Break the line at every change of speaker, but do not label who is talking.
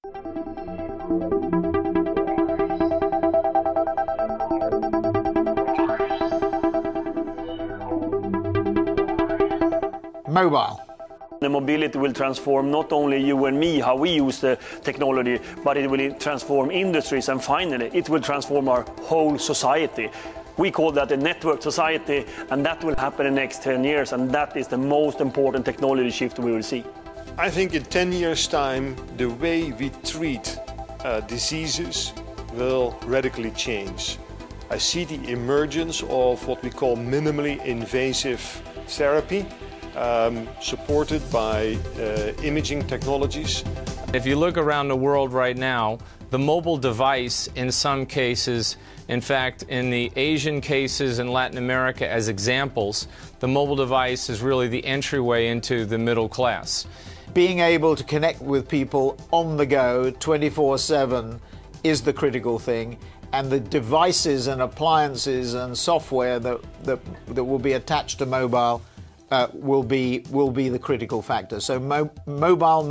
Mobile.
The mobility will transform not only you and me, how we use the technology, but it will transform industries, and finally, it will transform our whole society. We call that a network society, and that will happen in the next 10 years, and that is the most important technology shift we will see.
I think in 10 years' time, the way we treat diseases will radically change. I see the emergence of what we call minimally invasive therapy, supported by imaging technologies.
If you look around the world right now, the mobile device in some cases, in fact, in the Asian cases in Latin America as examples, the mobile device is really the entryway into the middle class.
Being able to connect with people on the go 24/7 is the critical thing, and the devices and appliances and software that will be attached to mobile will be the critical factor. So mobile.